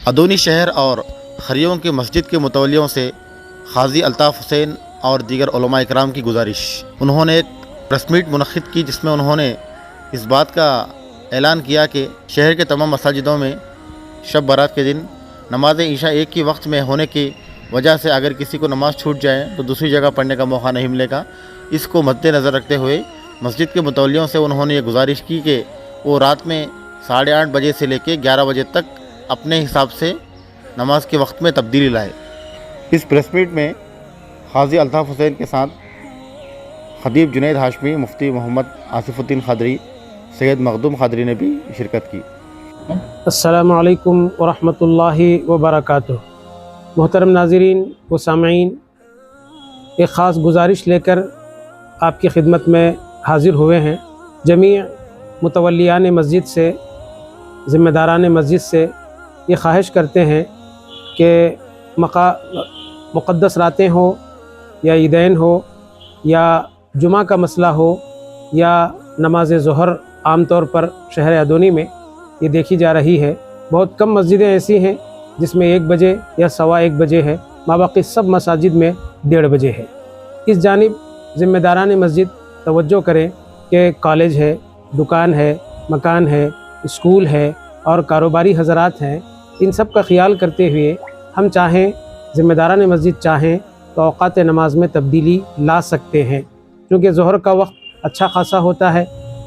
अदोनी शहर और खरियों की मस्जिद के मुतवल्लियों से क़ाज़ी अल्ताफ़ हुसैन और दीगर उलमा इकराम की गुजारिश। उन्होंने एक प्रेस मीट मुनक़्क़िद की जिसमें उन्होंने इस बात का ऐलान किया कि शहर के तमाम मसाजिदों में शब बारात के दिन नमाज ईशा एक ही वक्त में होने की वजह से अगर किसी को नमाज़ छूट जाए तो दूसरी जगह पढ़ने का मौका नहीं मिलेगा। इसको मद्देनज़र रखते हुए मस्जिद के मुतवल्लियों से उन्होंने ये गुजारिश की कि वो रात में 8:30 बजे से लेकर 11 बजे तक अपने हिसाब से नमाज के वक्त में तब्दीली लाए। इस प्रेस मीट में क़ाज़ी अल्ताफ़ हुसैन के साथ खतीब जुनैद हाशमी, मुफ्ती मोहम्मद आसिफुद्दीन क़ादरी, सैयद मखदूम क़ादरी ने भी शिरकत की। अस्सलामु अलैकुम वरहमतुल्लाहि वबरकातुहू। मोहतरम नाज़रीन व सामईन, एक ख़ास गुजारिश लेकर आपकी खिदमत में हाज़िर हुए हैं। जमी मुतवल्लियान मस्जिद से, ज़िम्मेदारान मस्जिद से ये ख्वाहिश करते हैं कि मुक़द्दस रातें हो या ईदैन हो या जुमा का मसला हो या नमाज ज़ोहर आम तौर पर शहर अदोनी में ये देखी जा रही है। बहुत कम मस्जिदें ऐसी हैं जिसमें 1 बजे या सवा 1 बजे है, माबाकी सब मसाजिद में 1:30 बजे है। इस जानिब ज़िम्मेदारान मस्जिद तवज्जो करें कि कॉलेज है, दुकान है, मकान है, स्कूल है और कारोबारी हज़रात हैं। इन सब का ख़्याल करते हुए हम चाहें, ज़िम्मेदारान मस्जिद चाहें तो औक़ात नमाज में तब्दीली ला सकते हैं, क्योंकि ज़ोहर का वक्त अच्छा खासा होता है।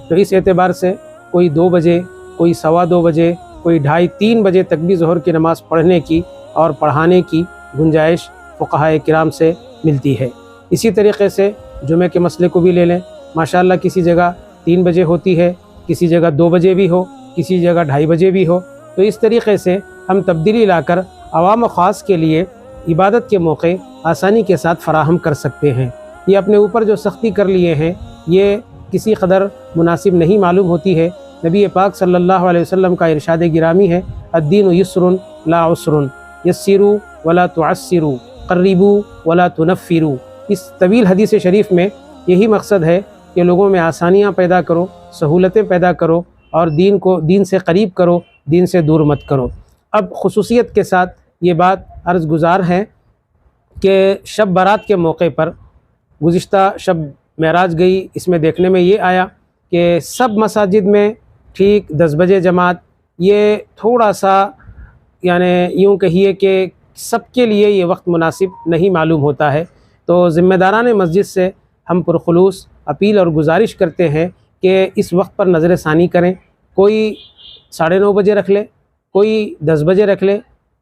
तो इस एतबार से कोई 2 बजे, कोई सवा 2 बजे, कोई 2:30-3 बजे तक भी ज़ोहर की नमाज़ पढ़ने की और पढ़ाने की गुंजाइश फ़ुक़हा किराम से मिलती है। इसी तरीक़े से जुमे के मसले को भी ले लें। माशाअल्लाह किसी जगह 3 बजे होती है, किसी जगह 2 बजे भी हो, किसी जगह 2:30 बजे भी हो। तो इस तरीक़े से हम तब्दीली लाकर अवाम व ख़ास के लिए इबादत के मौके आसानी के साथ फ़राहम कर सकते हैं। ये अपने ऊपर जो सख्ती कर लिए हैं ये किसी कदर मुनासिब नहीं मालूम होती है। नबी पाक सल्लल्लाहु अलैहि वसल्लम का इरशाद गिरामी है, अद्दीनु युस्रुन ला उसरुन, यस्सिरू वला तुअस्सिरू, क़र्रिबू वला तुनफ़िरू। इस तवील हदीस शरीफ में यही मकसद है कि लोगों में आसानियाँ पैदा करो, सहूलतें पैदा करो और दीन से करीब करो, दीन से दूर मत करो। अब खुसूसियत के साथ ये बात अर्ज़ गुज़ार है कि शब बारात के मौके पर गुज़िश्ता शब मेराज गई, इसमें देखने में ये आया कि सब मसाजिद में ठीक 10 बजे जमात, ये थोड़ा सा यानी यूँ कहिए कि सबके लिए ये वक्त मुनासिब नहीं मालूम होता है। तो ज़िम्मेदारान मस्जिद से हम पुरखुलूस अपील और गुजारिश करते हैं कि इस वक्त पर नज़र सानी करें। कोई 9:30 बजे रख ले, कोई 10 बजे रख ले,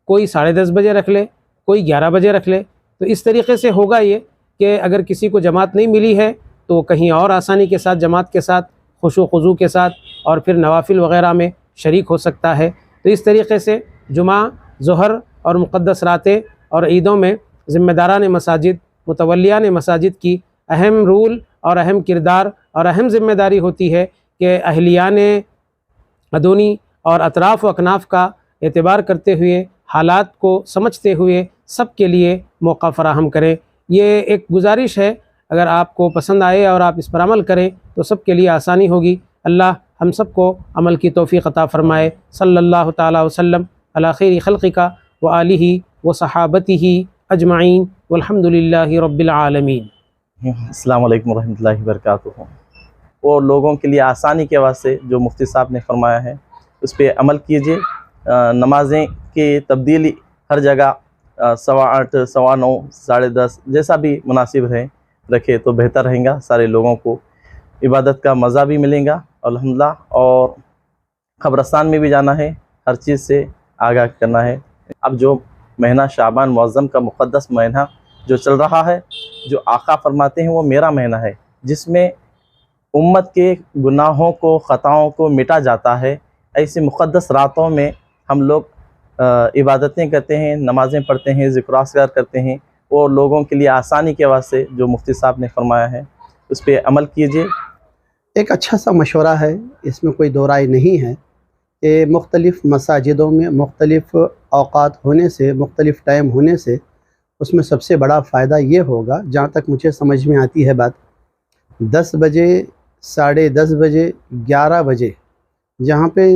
कोई 10:30 बजे रख ले, कोई 11 बजे रख ले। तो इस तरीक़े से होगा ये कि अगर किसी को जमात नहीं मिली है तो कहीं और आसानी के साथ जमात के साथ खुशू खुजू के साथ और फिर नवाफिल वग़ैरह में शरीक हो सकता है। तो इस तरीक़े से जुमा, ज़ोहर और मुक़द्दस रातें और ईदों में ज़िम्मेदारान मसाजिद, मुतवल्लियान मसाजिद की अहम रूल और अहम किरदार और अहम ज़िम्मेदारी होती है कि अहलियान अदोनी और अतराफ़ व अकनाफ़ का एतबार करते हुए, हालात को समझते हुए सब के लिए मौका फ़राहम करें। ये एक गुजारिश है, अगर आपको पसंद आए और आप इस पर अमल करें तो सब के लिए आसानी होगी। अल्लाह हम सब को अमल की तौफ़ीक़ अता फ़रमाए। सल्लल्लाहु तआला वसल्लम अला खैरि खल्क़िका व आलिही व सहाबतिही अजमाइन वल्हम्दुलिल्लाहि रब्बिल आलमीन। अस्सलामु अलैकुम रहमतुल्लाहि व बरकातुहू। और लोगों के लिए आसानी के वास्ते जो मुफ्ती साहब ने फरमाया है उस पर अमल कीजिए। नमाज़ें की तब्दीली हर जगह 8:15, 9:15, 10:30 जैसा भी मुनासिब रहे रखे तो बेहतर रहेगा। सारे लोगों को इबादत का मज़ा भी मिलेगा अल्हम्दुलिल्लाह। और क़ब्रिस्तान में भी जाना है, हर चीज़ से आगाह करना है। अब जो महीना शाबान मुअज़्ज़म का मुक़द्दस महीना जो चल रहा है, जो आका फरमाते हैं वो मेरा महीना है, जिसमें उम्मत के गुनाहों को, ख़ताओं को मिटा जाता है। ऐसी मुक़द्दस रातों में हम लोग इबादतें करते हैं, नमाज़ें पढ़ते हैं, ज़िक्र अस्कार करते हैं। और लोगों के लिए आसानी के वास्ते जो मुफ्ती साहब ने फरमाया है उस पर अमल कीजिए। एक अच्छा सा मशवरा है, इसमें कोई दो राय नहीं है कि मुख्तलिफ़ मसाजिदों में मुख्तलिफ़ औक़ात होने से, मुख्तलिफ़ टाइम होने से उसमें सबसे बड़ा फ़ायदा ये होगा, जहाँ तक मुझे समझ में आती है बात, 10 बजे, 10:30 बजे, 11 बजे जहाँ पे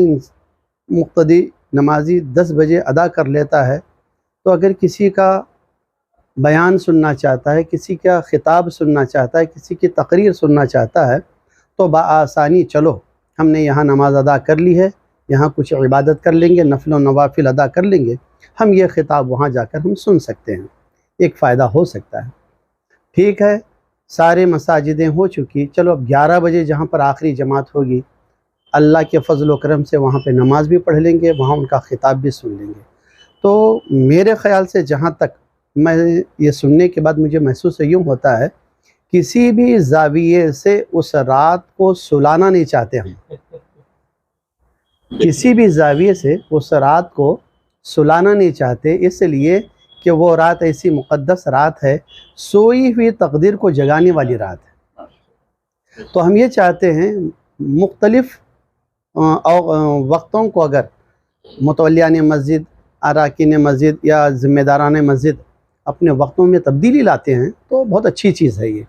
मुक़्तदी नमाजी 10 बजे अदा कर लेता है, तो अगर किसी का बयान सुनना चाहता है, किसी का खिताब सुनना चाहता है, किसी की तकरीर सुनना चाहता है, तो बआसानी चलो हमने यहाँ नमाज अदा कर ली है, यहाँ कुछ इबादत कर लेंगे, नफल व नवाफिल अदा कर लेंगे, हम ये खिताब वहाँ जाकर हम सुन सकते हैं। एक फ़ायदा हो सकता है। ठीक है, सारे मसाजिदें हो चुकी, चलो अब 11 बजे जहाँ पर आखिरी जमात होगी, अल्लाह के फजल व करम से वहाँ पे नमाज भी पढ़ लेंगे, वहाँ उनका खिताब भी सुन लेंगे। तो मेरे ख़्याल से जहाँ तक मैं ये सुनने के बाद मुझे महसूस यूँ होता है, किसी भी ज़ाविये से उस रात को सुलाना नहीं चाहते हम, किसी भी ज़ाविये से उस रात को सुलाना नहीं चाहते, इसलिए कि वो रात ऐसी मुक़द्दस रात है, सोई हुई तकदीर को जगाने वाली रात है। तो हम ये चाहते हैं मुख्तलिफ़ वक्तों को अगर मुतवल्लियान मस्जिद, अराकीन मस्जिद या ज़िम्मेदारान मस्जिद अपने वक्तों में तब्दीली लाते हैं तो बहुत अच्छी चीज़ है ये।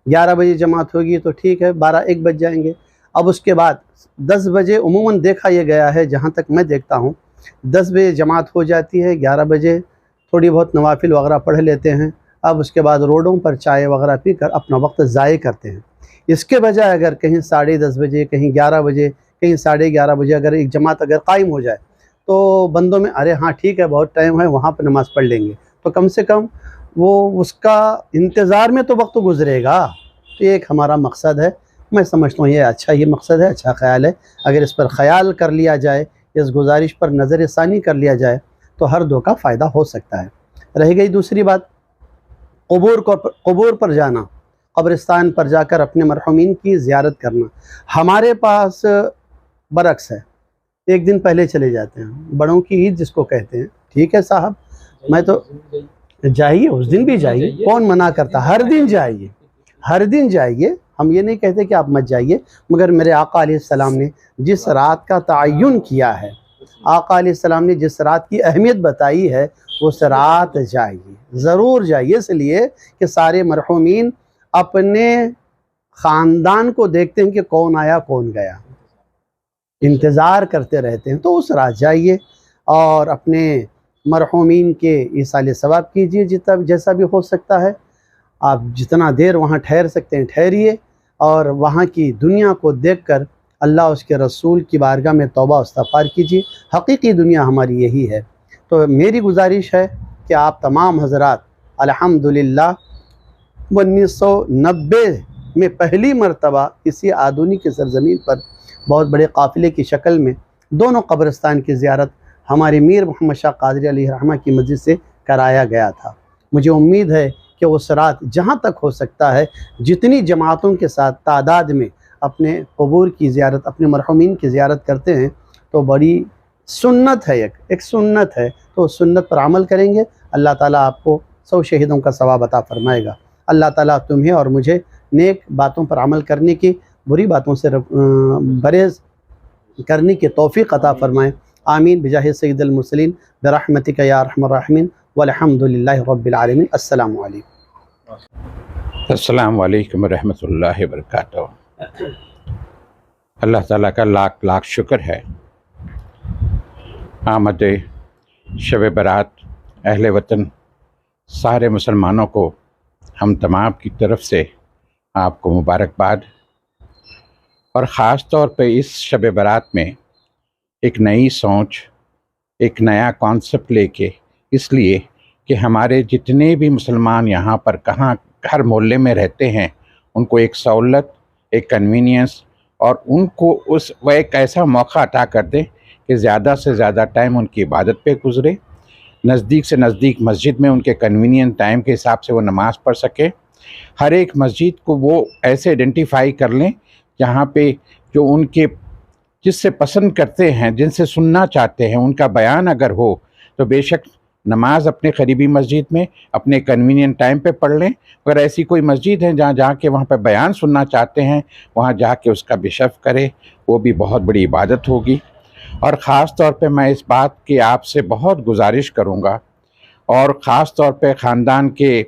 11 बजे जमात होगी तो ठीक है, 12-1 बज जाएंगे। अब उसके बाद 10 बजे उमूमन देखा ये गया है, जहाँ तक मैं देखता हूँ 10 बजे जमात हो जाती है, 11 बजे थोड़ी बहुत नवाफिल वगैरह पढ़ लेते हैं। अब उसके बाद रोडों पर चाय वगैरह पी कर अपना वक्त ज़ाय करते हैं। इसके बजाय अगर कहीं 10:30 बजे, कहीं 11 बजे, कहीं 11:30 बजे अगर एक जमात अगर कायम हो जाए तो बंदों में अरे हाँ ठीक है बहुत टाइम है, वहाँ पर नमाज़ पढ़ लेंगे, तो कम से कम वो उसका इंतज़ार में तो वक्त गुज़रेगा। तो ये एक हमारा मकसद है, मैं समझता हूँ ये अच्छा ही मकसद है, अच्छा ख्याल है। अगर इस पर ख्याल कर लिया जाए, इस गुजारिश पर नज़र सानी कर लिया जाए तो हर दो का फ़ायदा हो सकता है। रह गई दूसरी बात, क़ुबूर पर जाना, क़ब्रिस्तान पर जाकर अपने मरहूमीन की ज़ियारत करना। हमारे पास बरक्स है, एक दिन पहले चले जाते हैं, बड़ों की ईद जिसको कहते हैं। ठीक है साहब, मैं तो जाइए, उस दिन भी जाइए, कौन मना करता, हर दिन जाइए, हर दिन जाइए। हम ये नहीं कहते कि आप मत जाइए, मगर मेरे आका अलैहिस्सलाम ने जिस रात का तयन किया है, आका अलैहिस्सलाम ने जिस रात की अहमियत बताई है, उस रात जाइए, ज़रूर जाइए, इसलिए कि सारे मरहूमीन अपने ख़ानदान को देखते हैं कि कौन आया कौन गया, इंतज़ार करते रहते हैं। तो उस रात जाइए और अपने मरहूमीन के ईसाल सवाब कीजिए, जितना जैसा भी हो सकता है। आप जितना देर वहाँ ठहर सकते हैं ठहरिए, और वहाँ की दुनिया को देखकर अल्लाह उसके रसूल की बारगाह में तौबा इस्तग़फ़ार कीजिए। हकीकी दुनिया हमारी यही है। तो मेरी गुजारिश है कि आप तमाम हज़रात अल्हम्दुलिल्लाह 1990 में पहली मरतबा इसी आधुनिक सरज़मीन पर बहुत बड़े काफ़िले की शक्ल में दोनों कब्रिस्तान की ज़ियारत हमारे मीर मोहम्मद शाह क़ादरी अलैहिर्रहमा की मस्जिद से कराया गया था। मुझे उम्मीद है कि उस रात जहाँ तक हो सकता है जितनी जमातों के साथ तादाद में अपने क़ुबूर की ज़ियारत, अपने मरहूमीन की ज़ियारत करते हैं तो बड़ी सुन्नत है, एक सुन्नत है। तो उस सुन्नत पर अमल करेंगे, अल्लाह ताला आपको 100 शहीदों का सवाब अता फ़रमाएगा। अल्लाह ताला तुम्हें और मुझे नेक बातों पर अमल करने की, बुरी बातों से परहेज़ करने की तौफ़ीक़ अता फ़रमाए। आमीन बिजाहि सय्यिदिल मुरसलीन बिरहमतिका या अरहमर राहिमीन वल्हम्दुलिल्लाहि रब्बिल आलमीन। अस्सलामु अलैकुम। अस्सलामु अलैकुम रहमतुल्लाहि वबरकातुहू। अल्लाह ताला का लाख लाख शुक्र है। आमद शब बारात अहले वतन सारे मुसलमानों को हम तमाम की तरफ से आपको मुबारकबाद। और ख़ास तौर पे इस शब बारात में एक नई सोच, एक नया कॉन्सेप्ट लेके, इसलिए कि हमारे जितने भी मुसलमान यहाँ पर कहाँ हर मोहल्ले में रहते हैं उनको एक सहूलत, एक कन्वीनियंस और उनको उस वह एक ऐसा मौका अता कर दें कि ज़्यादा से ज़्यादा टाइम उनकी इबादत पे गुज़रे, नज़दीक से नज़दीक मस्जिद में उनके कन्वीनियंट टाइम के हिसाब से वो नमाज़ पढ़ सके। हर एक मस्जिद को वो ऐसे आइडेंटिफाई कर लें जहाँ पे जो उनके जिससे पसंद करते हैं, जिनसे सुनना चाहते हैं, उनका बयान अगर हो तो बेशक नमाज अपने करीबी मस्जिद में अपने कन्वीनियंट टाइम पे पढ़ लें। अगर ऐसी कोई मस्जिद है जहाँ जाके वहाँ पे बयान सुनना चाहते हैं, वहाँ जाके उसका बेशफ़ करें, वो भी बहुत बड़ी इबादत होगी। और ख़ास तौर पे मैं इस बात की आपसे बहुत गुजारिश करूँगा, और ख़ास तौर पे ख़ानदान के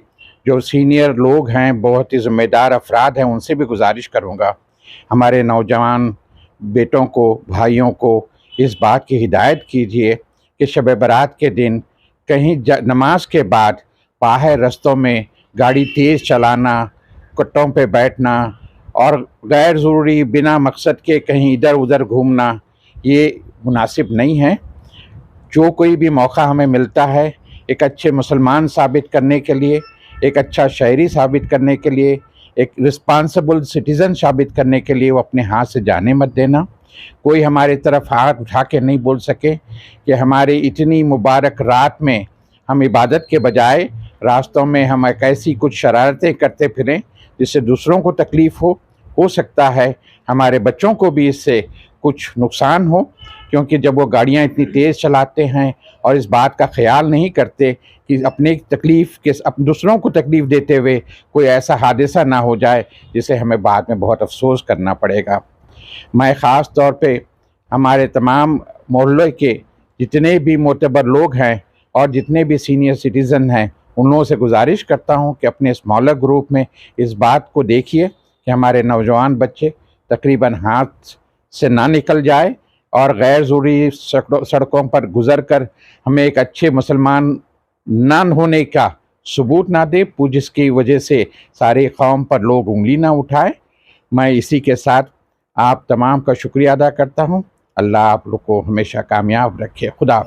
जो सीनियर लोग हैं, बहुत ही ज़िम्मेदार अफराद हैं, उनसे भी गुजारिश करूँगा, हमारे नौजवान बेटों को, भाइयों को इस बात की हिदायत कीजिए कि शब बारात के दिन कहीं नमाज के बाद बाहर रस्तों में गाड़ी तेज़ चलाना, कट्टों पे बैठना और गैर ज़रूरी बिना मकसद के कहीं इधर उधर घूमना ये मुनासिब नहीं है। जो कोई भी मौका हमें मिलता है एक अच्छे मुसलमान साबित करने के लिए, एक अच्छा शहरी साबित करने के लिए, एक रिस्पांसिबल सिटीज़न साबित करने के लिए, वो अपने हाथ से जाने मत देना। कोई हमारे तरफ हाथ उठा के नहीं बोल सके कि हमारी इतनी मुबारक रात में हम इबादत के बजाय रास्तों में हम एक ऐसी कुछ शरारतें करते फिरें जिससे दूसरों को तकलीफ़ हो सकता है हमारे बच्चों को भी इससे कुछ नुकसान हो, क्योंकि जब वो गाड़ियाँ इतनी तेज़ चलाते हैं और इस बात का ख्याल नहीं करते कि अपने तकलीफ़ के दूसरों को तकलीफ़ देते हुए कोई ऐसा हादसा ना हो जाए जिसे हमें बाद में बहुत अफसोस करना पड़ेगा। मैं ख़ास तौर पे हमारे तमाम मोहल्ले के जितने भी मोतबर लोग हैं और जितने भी सीनियर सिटीज़न हैं उन लोगों से गुजारिश करता हूं कि अपने स्मॉलर ग्रुप में इस बात को देखिए कि हमारे नौजवान बच्चे तकरीबन हाथ से ना निकल जाए और गैर ज़रूरी सड़कों पर गुज़र कर हमें एक अच्छे मुसलमान ना होने का सबूत ना दे, जिसकी वजह से सारे कौम पर लोग उंगली ना उठाए। मैं इसी के साथ आप तमाम का शुक्रिया अदा करता हूँ। अल्लाह आप लोग को हमेशा कामयाब रखे। खुदा।